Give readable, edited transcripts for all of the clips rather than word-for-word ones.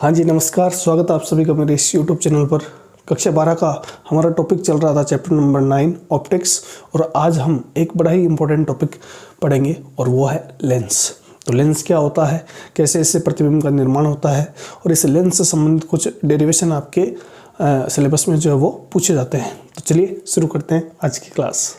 हाँ जी नमस्कार, स्वागत है आप सभी का मेरे इस यूट्यूब चैनल पर। कक्षा 12 का हमारा टॉपिक चल रहा था चैप्टर नंबर 9 ऑप्टिक्स, और आज हम एक बड़ा ही इम्पोर्टेंट टॉपिक पढ़ेंगे और वो है लेंस। तो लेंस क्या होता है, कैसे इससे प्रतिबिंब का निर्माण होता है, और इस लेंस से संबंधित कुछ डेरिवेशन आपके सिलेबस में जो है वो पूछे जाते हैं। तो चलिए शुरू करते हैं आज की क्लास।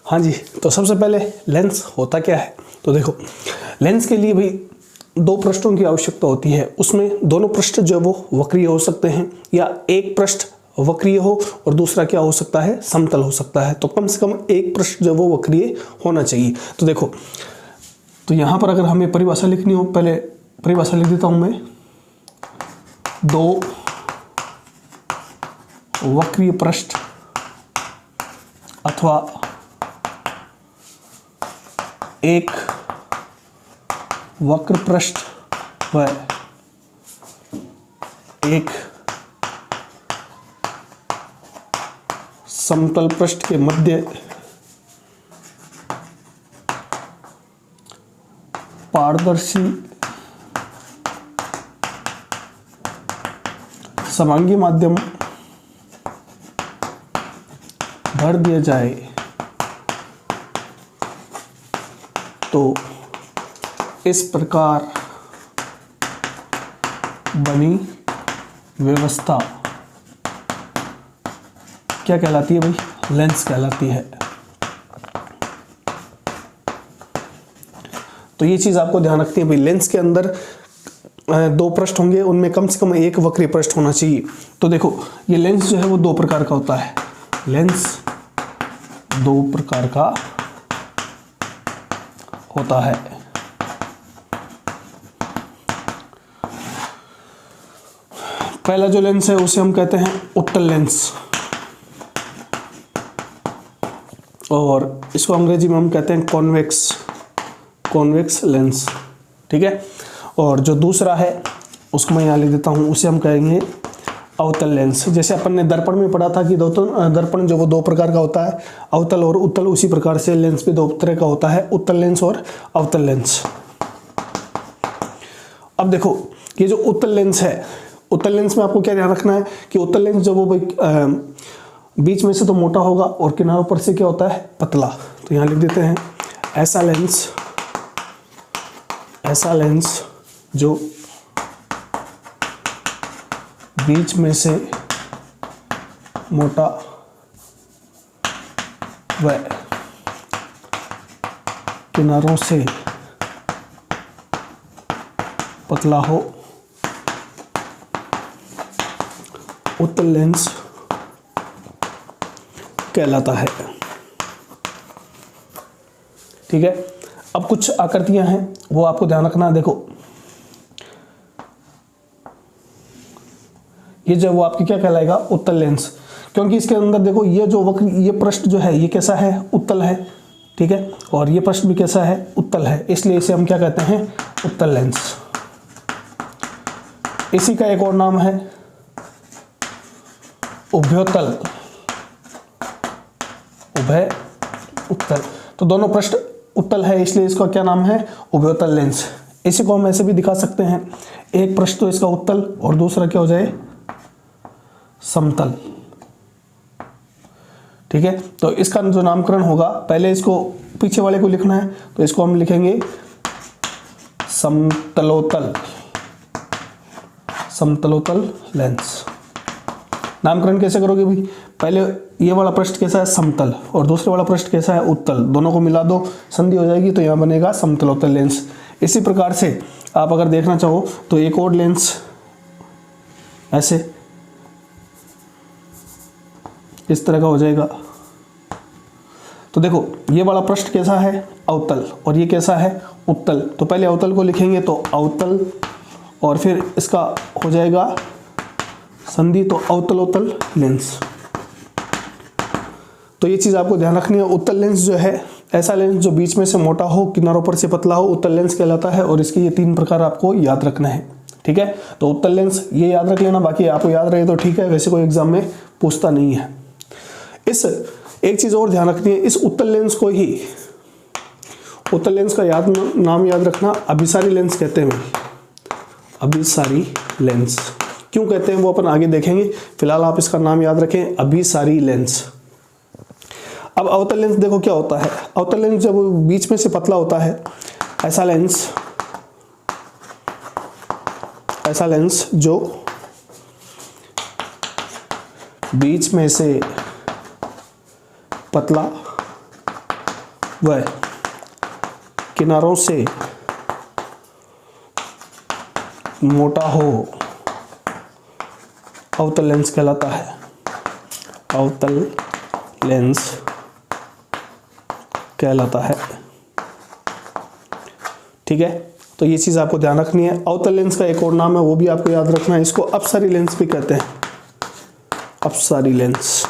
हाँ जी, तो सबसे पहले लेंस होता क्या है। तो देखो, लेंस के लिए भाई दो पृष्ठों की आवश्यकता होती है। उसमें दोनों पृष्ठ जो वो वक्रीय हो सकते हैं, या एक पृष्ठ वक्रीय हो और दूसरा क्या हो सकता है, समतल हो सकता है। तो कम से कम एक पृष्ठ जो वो वक्रीय होना चाहिए। तो देखो, तो यहाँ पर अगर हमें परिभाषा लिखनी हो, पहले परिभाषा लिख देता हूँ मैं। दो वक्रीय पृष्ठ अथवा एक वक्र पृष्ठ व एक समतल पृष्ठ के मध्य पारदर्शी समांगी माध्यम भर दिया जाए तो इस प्रकार बनी व्यवस्था क्या कहलाती है भाई, लेंस कहलाती है। तो ये चीज आपको ध्यान रखनी है भाई, लेंस के अंदर दो पृष्ठ होंगे, उनमें कम से कम एक वक्रीय पृष्ठ होना चाहिए। तो देखो, ये लेंस जो है वो दो प्रकार का होता है। लेंस दो प्रकार का होता है। पहला जो लेंस है उसे हम कहते हैं उत्तल लेंस, और इसको अंग्रेजी में हम कहते हैं कॉन्वेक्स लेंस। ठीक है। और जो दूसरा है उसको मैं यहाँ लिख देता हूँ, उसे हम कहेंगे अवतल लेंस। जैसे अपन ने दर्पण में पढ़ा था कि दर्पण जो वो दो प्रकार का होता है, अवतल और उत्तल, उसी प्रकार से लेंस भी दो तरह का होता है, उत्तल लेंस और अवतल लेंस। अब देखो, ये जो उत्तल लेंस है, उत्तल लेंस में आपको क्या ध्यान रखना है कि उत्तल लेंस जो वो बीच में से तो मोटा होगा और किनारों पर से क्या होता है, पतला। तो यहाँ लिख देते हैं ऐसा लेंस जो बीच में से मोटा व किनारों से पतला हो, उत्तल लेंस कहलाता है। ठीक है। अब कुछ आकृतियां हैं वो आपको ध्यान रखना है। देखो, ये जो वो आपकी क्या कहलाएगा, उत्तल लेंस, क्योंकि इसके अंदर देखो ये जो वक्र, ये पृष्ठ जो है ये कैसा है, उत्तल है। ठीक है। और ये पृष्ठ भी कैसा है, उत्तल है, इसलिए इसे हम क्या कहते हैं, उत्तल लेंस। इसी का एक और नाम है उभयोत्तल, उभय उत्तल। तो दोनों पृष्ठ उत्तल है, इसलिए इसका क्या नाम है, उभयोत्तल लेंस। इसी को हम ऐसे भी दिखा सकते हैं, एक पृष्ठ तो इसका उत्तल और दूसरा क्या हो जाए, समतल। ठीक है। तो इसका जो नामकरण होगा, पहले इसको पीछे वाले को लिखना है, तो इसको हम लिखेंगे समतलोत्तल लेंस। नामकरण कैसे करोगे भाई, पहले ये वाला पृष्ठ कैसा है, समतल, और दूसरे वाला पृष्ठ कैसा है, उत्तल। दोनों को मिला दो, संधि हो जाएगी, तो यहाँ बनेगा समतलोत्तल लेंस। इसी प्रकार से आप अगर देखना चाहो तो एक और लेंस ऐसे इस तरह का हो जाएगा। तो देखो, ये वाला पृष्ठ कैसा है, अवतल, और ये कैसा है, उत्तल। तो पहले अवतल को लिखेंगे तो अवतल, और फिर इसका हो जाएगा संधि, तो अवतलोत्तल लेंस। तो ये चीज आपको ध्यान रखनी है। उत्तल लेंस जो है ऐसा लेंस जो बीच में से मोटा हो, किनारों पर से पतला हो, उत्तल लेंस कहलाता है। और इसके ये तीन प्रकार आपको याद रखना है। ठीक है। तो उत्तल लेंस ये याद रख लेना, बाकी आपको याद रहे तो ठीक है, वैसे कोई एग्जाम में पूछता नहीं है। इस एक चीज और ध्यान रखनी है, इस उत्तल लेंस को ही, उत्तल लेंस का नाम याद रखना, अभिसारी लेंस कहते हैं। अभिसारी लेंस क्यों कहते हैं वो अपन आगे देखेंगे, फिलहाल आप इसका नाम याद रखें, अभिसारी लेंस। अब अवतल लेंस देखो क्या होता है। अवतल लेंस जब बीच में से पतला होता है, ऐसा लेंस जो बीच में से पतला व किनारों से मोटा हो, अवतल लेंस कहलाता है। अवतल लेंस कहलाता है। ठीक है, तो ये चीज आपको ध्यान रखनी है। अवतल लेंस का एक और नाम है, वो भी आपको याद रखना है, इसको अपसारी लेंस भी कहते हैं। अपसारी लेंस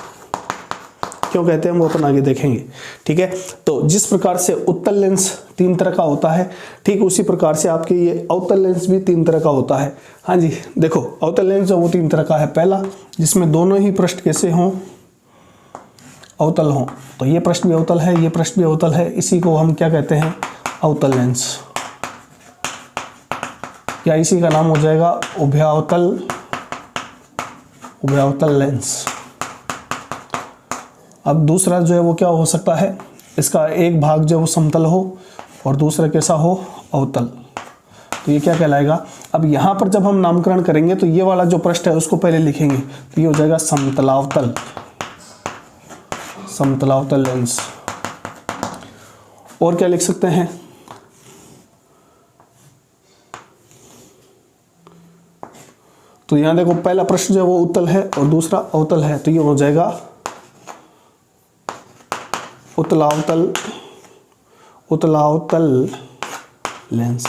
क्यों कहते हैं वो अपन आगे देखेंगे। ठीक है, तो जिस प्रकार से उत्तल लेंस 3 तरह का होता है, ठीक उसी प्रकार से आपके ये अवतल लेंस भी 3 तरह का होता है। हाँ जी, देखो अवतल लेंस जो वो 3 तरह का है। पहला, जिसमें दोनों ही पृष्ठ कैसे हों, अवतल हों, तो ये पृष्ठ भी अवतल है, ये पृष्ठ भी अवतल है, इसी को हम क्या कहते हैं, अवतल लेंस, या इसी का नाम हो जाएगा उभयावतल लेंस। अब दूसरा जो है वो क्या हो सकता है, इसका एक भाग जो है वो समतल हो और दूसरा कैसा हो, अवतल, तो ये क्या कहलाएगा। अब यहाँ पर जब हम नामकरण करेंगे तो ये वाला जो पृष्ठ है उसको पहले लिखेंगे, तो ये हो जाएगा समतलावतल लेंस। और क्या लिख सकते हैं, तो यहां देखो पहला पृष्ठ जो है वो उत्तल है और दूसरा अवतल है, तो ये हो जाएगा उत्तलावतल लेंस।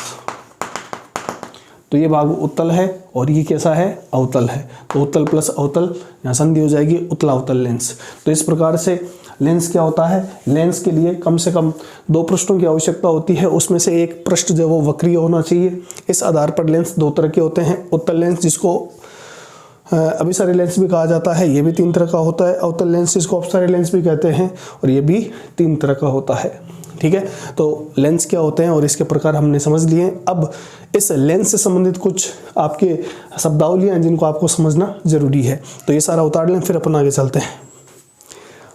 तो ये भाग उत्तल है और ये कैसा है, अवतल है, तो उत्तल प्लस अवतल यहाँ संधि हो जाएगी उत्तलावतल लेंस। तो इस प्रकार से लेंस क्या होता है, लेंस के लिए कम से कम 2 पृष्ठों की आवश्यकता होती है, उसमें से एक पृष्ठ जो वो वक्रीय होना चाहिए। इस आधार पर लेंस 2 तरह के होते हैं। उत्तल लेंस जिसको अभिसारी लेंस भी कहा जाता है, ये भी 3 तरह का होता है। अवतल लेंस जिसको अपसारी लेंस भी कहते हैं, और ये भी 3 तरह का होता है। ठीक है, तो लेंस क्या होते हैं और इसके प्रकार हमने समझ लिए। अब इस लेंस से संबंधित कुछ आपके शब्दावलियाँ जिनको आपको समझना जरूरी है, तो ये सारा उतार लें, फिर अपन आगे चलते हैं।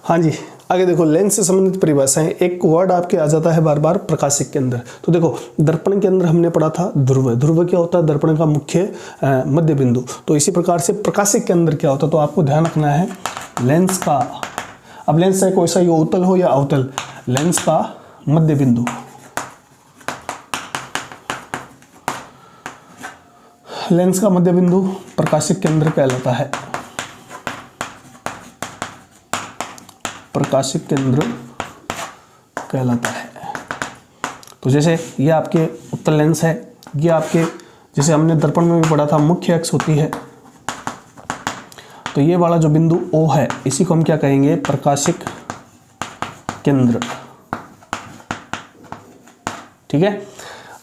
हाँ जी, आगे देखो लेंस से संबंधित परिभाषाएं। एक वर्ड आपके आ जाता है बार बार प्रकाशिक के अंदर। तो देखो दर्पण के अंदर हमने पढ़ा था ध्रुव। ध्रुव क्या होता है, दर्पण का मुख्य मध्य बिंदु। तो इसी प्रकार से प्रकाशिक के अंदर क्या होता है, तो आपको ध्यान रखना है लेंस का, अब लेंस है कोई सा, ये उत्तल हो या अवतल, लेंस का मध्य बिंदु, लेंस का मध्य बिंदु प्रकाशिक केंद्र कहलाता है। प्रकाशिक केंद्र कहलाता है। तो जैसे ये आपके उत्तल लेंस है, ये आपके, जैसे हमने दर्पण में भी पढ़ा था, मुख्य अक्ष होती है। तो ये वाला जो बिंदु O है, इसी को हम क्या कहेंगे, प्रकाशिक केंद्र। ठीक है,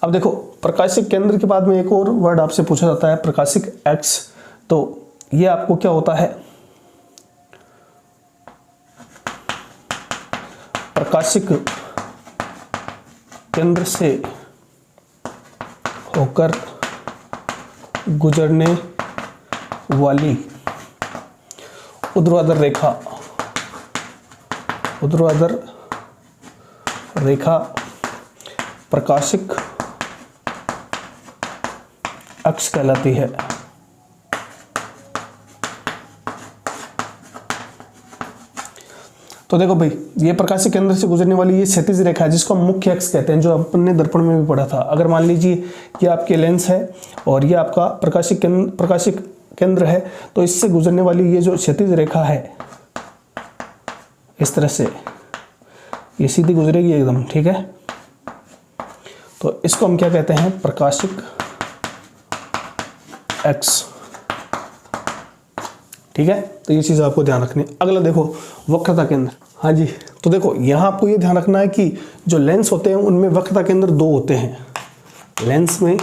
अब देखो प्रकाशिक केंद्र के बाद में एक और वर्ड आपसे पूछा जाता है, प्रकाशिक अक्ष। तो ये आपको क्या होता है, प्रकाशिक केंद्र से होकर गुजरने वाली ऊर्ध्वाधर रेखा प्रकाशिक अक्ष कहलाती है। तो देखो भाई, ये प्रकाशिक केंद्र से गुजरने वाली ये क्षैतिज रेखा है जिसको हम मुख्य अक्ष कहते हैं, जो अपन ने दर्पण में भी पढ़ा था। अगर मान लीजिए ये आपके लेंस है और ये आपका प्रकाशिक केंद्र है, तो इससे गुजरने वाली ये जो क्षैतिज रेखा है, इस तरह से ये सीधी गुजरेगी एकदम। ठीक है, तो इसको हम क्या कहते हैं, प्रकाशिक अक्ष। ठीक है, तो ये चीज आपको ध्यान रखनी है। अगला देखो वक्रता केंद्र। हाँ जी, तो देखो यहाँ आपको ये ध्यान रखना है कि जो लेंस होते हैं उनमें वक्रता केंद्र 2 होते हैं। लेंस में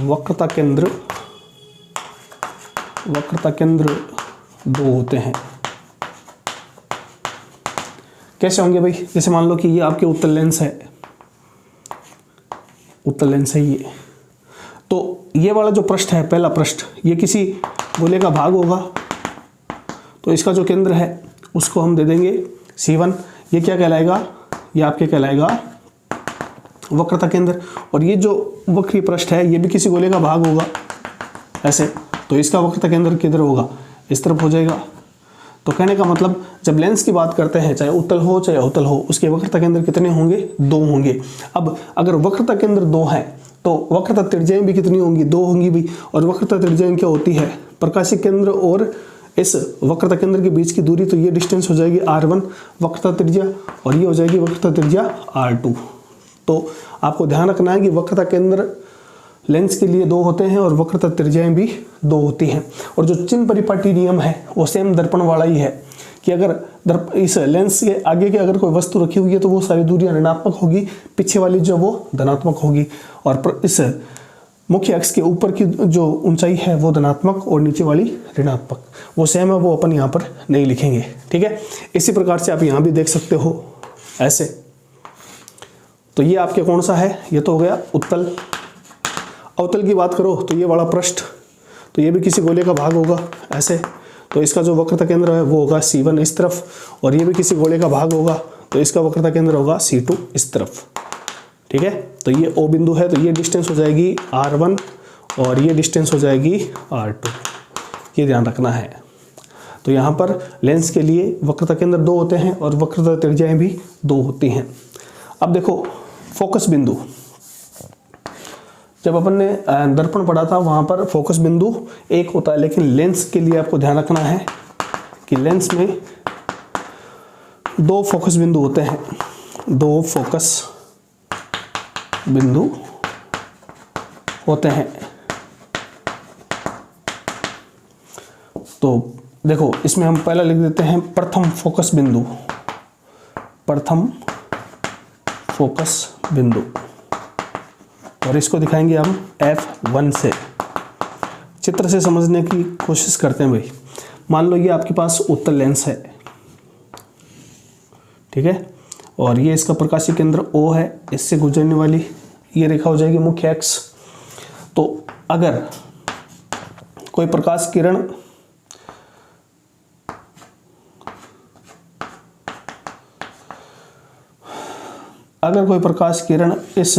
वक्रता केंद्र 2 होते हैं। कैसे होंगे भाई? जैसे मान लो कि ये आपके उत्तल लेंस है, उत्तल लेंस है ये, तो ये वाला जो पृष्ठ है, पहला पृष्ठ, ये किसी गोले का भाग होगा, तो इसका जो केंद्र है उसको हम दे देंगे C1। ये क्या कहलाएगा? ये आपके कहलाएगा वक्रता केंद्र। और ये जो वक्रीय पृष्ठ है ये भी किसी गोले का भाग होगा ऐसे, तो इसका वक्रता केंद्र किधर होगा? इस तरफ हो जाएगा। तो कहने का मतलब जब लेंस की बात करते हैं, चाहे उत्तल हो चाहे अवतल हो, उसके वक्रता केंद्र कितने होंगे? 2 होंगे। अब अगर वक्रता केंद्र 2 है तो वक्रता त्रिज्याएं भी कितनी होंगी? 2 होंगी भी। और वक्रता त्रिज्याएं क्या होती है? प्रकाशिक केंद्र और इस वक्रता केंद्र के बीच की दूरी, तो ये डिस्टेंस हो जाएगी R1 वक्रता त्रिज्या, और ये हो जाएगी वक्रता त्रिज्या R2। तो आपको ध्यान रखना है कि वक्रता केंद्र लेंस के लिए 2 होते हैं और वक्रता त्रिज्याएं भी 2 होती हैं। और जो चिन्ह परिपाटी नियम है वो सेम दर्पण वाला ही है कि अगर इस लेंस के आगे के अगर कोई वस्तु रखी हुई है तो वो सारी दूरियां ऋणात्मक होगी, पीछे वाली जो वो धनात्मक होगी, और इस मुख्य अक्ष के ऊपर की जो ऊंचाई है वो धनात्मक और नीचे वाली ऋणात्मक, वो सेम है, वो अपन यहाँ पर नहीं लिखेंगे। ठीक है, इसी प्रकार से आप यहाँ भी देख सकते हो ऐसे। तो ये आपके कौन सा है? ये तो हो गया उत्तल। अवतल की बात करो तो ये वाला पृष्ठ, तो ये भी किसी गोले का भाग होगा ऐसे, तो इसका जो वक्रता केंद्र है वो होगा C1 इस तरफ, और ये भी किसी गोले का भाग होगा, तो इसका वक्रता केंद्र होगा C2 इस तरफ। ठीक है, तो ये O बिंदु है, तो ये डिस्टेंस हो जाएगी R1 और ये डिस्टेंस हो जाएगी R2, ये ध्यान रखना है। तो यहाँ पर लेंस के लिए वक्रता केंद्र 2 होते हैं और वक्रता त्रिज्याएं भी 2 होती हैं। अब देखो फोकस बिंदु, जब अपन ने दर्पण पढ़ा था वहाँ पर फोकस बिंदु 1 होता है, लेकिन लेंस के लिए आपको ध्यान रखना है कि लेंस में 2 फोकस बिंदु होते हैं, 2 फोकस बिंदु होते हैं। तो देखो इसमें हम पहला लिख देते हैं प्रथम फोकस बिंदु, प्रथम फोकस बिंदु, और इसको दिखाएंगे हम F1 से। चित्र से समझने की कोशिश करते हैं भाई। मान लो ये आपके पास उत्तल लेंस है, ठीक है, और ये इसका प्रकाशीय केंद्र O है, इससे गुजरने वाली ये रेखा हो जाएगी मुख्य अक्ष। तो अगर कोई प्रकाश किरण इस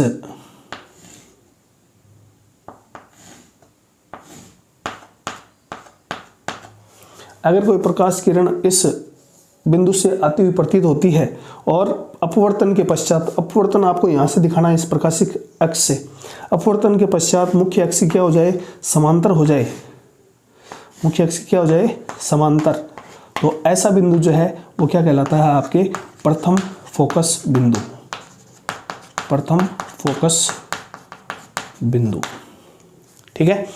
अगर कोई प्रकाश किरण इस बिंदु से आती हुई प्रतीत होती है और अपवर्तन के पश्चात, अपवर्तन आपको यहाँ से दिखाना है इस प्रकाशिक अक्ष से, अपवर्तन के पश्चात मुख्य अक्ष क्या हो जाए? समांतर हो जाए, मुख्य अक्ष क्या हो जाए? समांतर। तो ऐसा बिंदु जो है वो क्या कहलाता है? आपके प्रथम फोकस बिंदु, प्रथम फोकस बिंदु। ठीक है,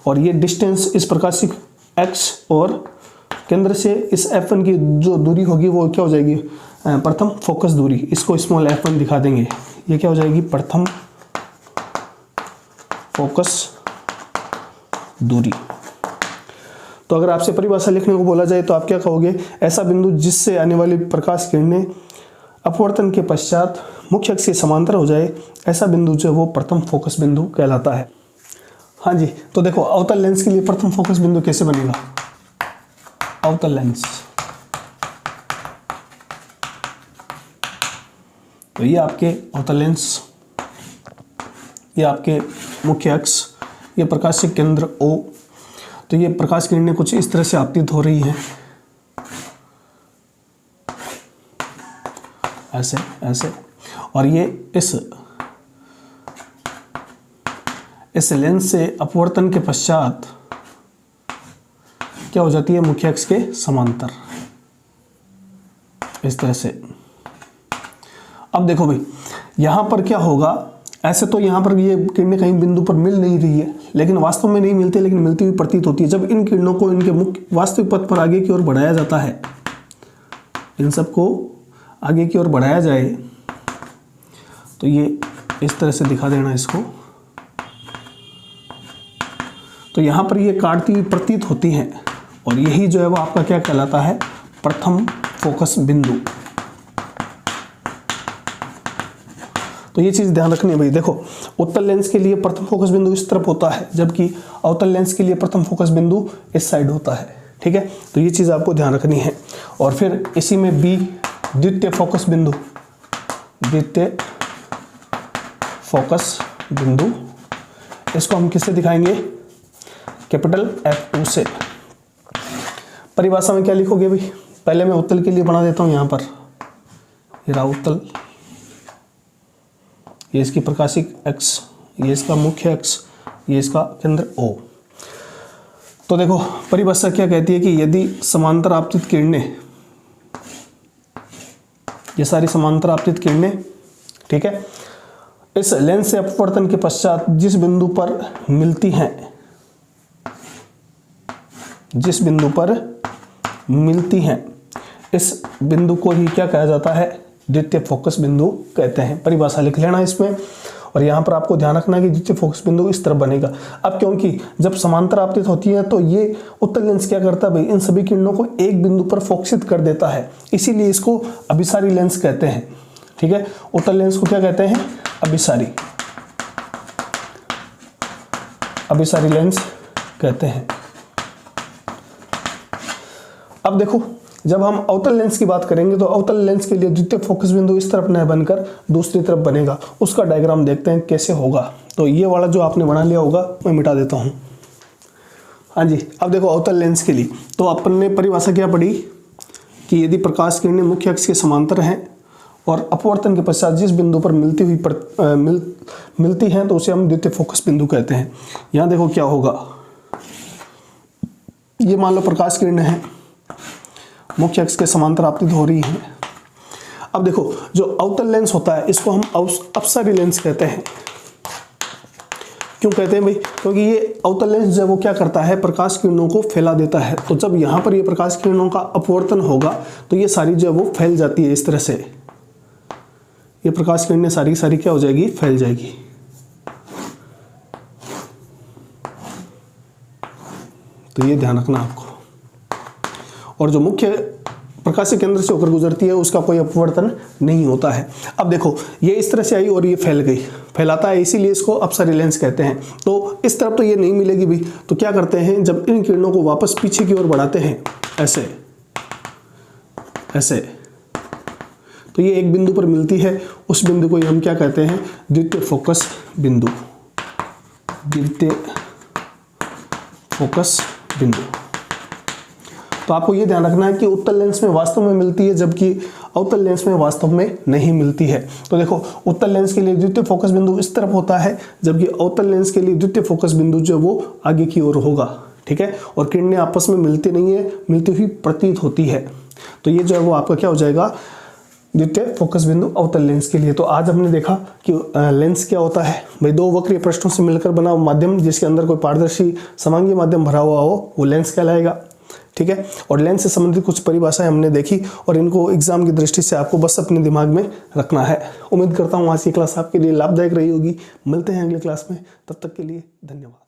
और ये डिस्टेंस इस प्रकाशिक अक्ष और केंद्र से इस F1 की जो दूरी होगी वो क्या हो जाएगी? प्रथम फोकस दूरी, इसको स्मॉल f1 दिखा देंगे। ये क्या हो जाएगी? प्रथम फोकस दूरी। तो अगर आपसे परिभाषा लिखने को बोला जाए तो आप क्या कहोगे? ऐसा बिंदु जिससे आने वाली प्रकाश किरणें अपवर्तन के पश्चात मुख्य अक्ष से समांतर हो जाए, ऐसा बिंदु जो है वो प्रथम फोकस बिंदु कहलाता है। हाँ जी, तो देखो अवतल लेंस के लिए प्रथम फोकस बिंदु कैसे बनेगा? अवतल लेंस, तो ये आपके अवतल लेंस, ये आपके मुख्य अक्ष, ये प्रकाशिक केंद्र O। तो ये प्रकाश किरणें कुछ इस तरह से आपतित हो रही हैं, ऐसे ऐसे, और ये इस लेंस से अपवर्तन के पश्चात क्या हो जाती है? मुख्य अक्ष के समांतर, इस तरह से। अब देखो भाई यहां पर क्या होगा? ऐसे तो यहां पर ये किरणें कहीं बिंदु पर मिल नहीं रही है, लेकिन वास्तव में नहीं मिलती, लेकिन मिलती हुई प्रतीत होती है। जब इन किरणों को इनके मुख्य वास्तविक पथ पर आगे की ओर बढ़ाया जाता है, इन सबको आगे की ओर बढ़ाया जाए, तो ये इस तरह से दिखा देना इसको। तो यहां पर ये काटती हुई प्रतीत होती हैं, और यही जो है वो आपका क्या कहलाता है? प्रथम फोकस बिंदु। तो ये चीज़ ध्यान रखनी है भाई। देखो उत्तल लेंस के लिए प्रथम फोकस बिंदु इस तरफ होता है, जबकि अवतल लेंस के लिए प्रथम फोकस बिंदु इस साइड होता है। ठीक है, तो ये चीज़ आपको ध्यान रखनी है। और फिर इसी में बी द्वितीय फोकस बिंदु, द्वितीय फोकस बिंदु, इसको हम किससे दिखाएंगे? कैपिटल F2 से। परिभाषा में क्या लिखोगे भाई? पहले मैं उत्तल के लिए बना देता हूं। यहां पर ये रहा उत्तल, ये इसकी प्रकाशिक अक्ष, ये इसका मुख्य अक्ष, ये इसका केंद्र O। तो देखो परिभाषा क्या कहती है कि यदि समांतर आपतित किरणें, ये सारी समांतर आपतित किरणें, ठीक है, इस लेंस से अपवर्तन के पश्चात जिस बिंदु पर मिलती हैं, जिस बिंदु पर मिलती हैं, इस बिंदु को ही क्या कहा जाता है? द्वितीय फोकस बिंदु कहते हैं। परिभाषा लिख लेना इसमें। और यहाँ पर आपको ध्यान रखना है कि द्वितीय फोकस बिंदु इस तरफ बनेगा। अब क्योंकि जब समांतर आपतित होती है तो ये उत्तल लेंस क्या करता है भाई? इन सभी किरणों को एक बिंदु पर फोकसित कर देता है, इसीलिए इसको अभिसारी लेंस कहते हैं। ठीक है, उत्तल लेंस को क्या कहते हैं? अभिसारी, अभिसारी लेंस कहते हैं। अब देखो जब हम अवतल लेंस की बात करेंगे तो अवतल लेंस के लिए द्वितीय फोकस बिंदु इस तरफ न बनकर दूसरी तरफ बनेगा। उसका डायग्राम देखते हैं कैसे होगा। तो ये वाला जो आपने बना लिया होगा मैं मिटा देता हूं। हाँ जी, अब देखो अवतल लेंस के लिए तो अपन ने परिभाषा क्या पढ़ी कि यदि प्रकाश किरणें मुख्य अक्ष के समांतर हैं और अपवर्तन के पश्चात जिस बिंदु पर मिलती हैं तो उसे हम द्वितीय फोकस बिंदु कहते हैं। यहाँ देखो क्या होगा, ये मान लो प्रकाश किरणें हैं, मुख्य अक्ष के समांतर आपतित हो रही हैं। अब देखो जो अवतल लेंस होता है इसको हम अपसारी लेंस कहते हैं। क्यों कहते हैं भाई? क्योंकि ये अवतल लेंस जब वो क्या करता है? प्रकाश किरणों को फैला देता है। तो जब यहाँ पर ये प्रकाश किरणों का अपवर्तन होगा तो ये सारी जो है वो फैल जाती है इस तरह से। ये प्रकाश किरणें सारी सारी क्या हो जाएगी? फैल जाएगी। तो ये ध्यान रखना आपको। और जो मुख्य प्रकाश केंद्र से होकर गुजरती है उसका कोई अपवर्तन नहीं होता है। अब देखो ये इस तरह से आई और ये फैल गई, फैलाता है, इसीलिए इसको अपसारी लेंस कहते हैं। तो इस तरफ तो ये नहीं मिलेगी भी, तो क्या करते हैं जब इन किरणों को वापस पीछे की ओर बढ़ाते हैं ऐसे ऐसे, तो ये एक बिंदु पर मिलती है, उस बिंदु को ही हम क्या कहते हैं? द्वितीय फोकस बिंदु, द्वितीय फोकस बिंदु। तो आपको ये ध्यान रखना है कि उत्तल लेंस में वास्तव में मिलती है जबकि अवतल लेंस में वास्तव में नहीं मिलती है। तो देखो उत्तल लेंस के लिए द्वितीय फोकस बिंदु इस तरफ होता है, जबकि अवतल लेंस के लिए द्वितीय फोकस बिंदु जो वो आगे की ओर होगा। ठीक है, और किरणें आपस में मिलती नहीं है, मिलती हुई प्रतीत होती है। तो ये जो है वो आपका क्या हो जाएगा? द्वितीय फोकस बिंदु अवतल लेंस के लिए। तो आज हमने देखा कि लेंस क्या होता है भाई? दो वक्रीय पृष्ठों से मिलकर बना माध्यम जिसके अंदर कोई पारदर्शी समांगी माध्यम भरा हुआ हो वो लेंस कहलाएगा। ठीक है, और लेंस से संबंधित कुछ परिभाषाएं हमने देखी और इनको एग्जाम की दृष्टि से आपको बस अपने दिमाग में रखना है। उम्मीद करता हूँ आज की क्लास आपके लिए लाभदायक रही होगी। मिलते हैं अगले क्लास में, तब तक के लिए धन्यवाद।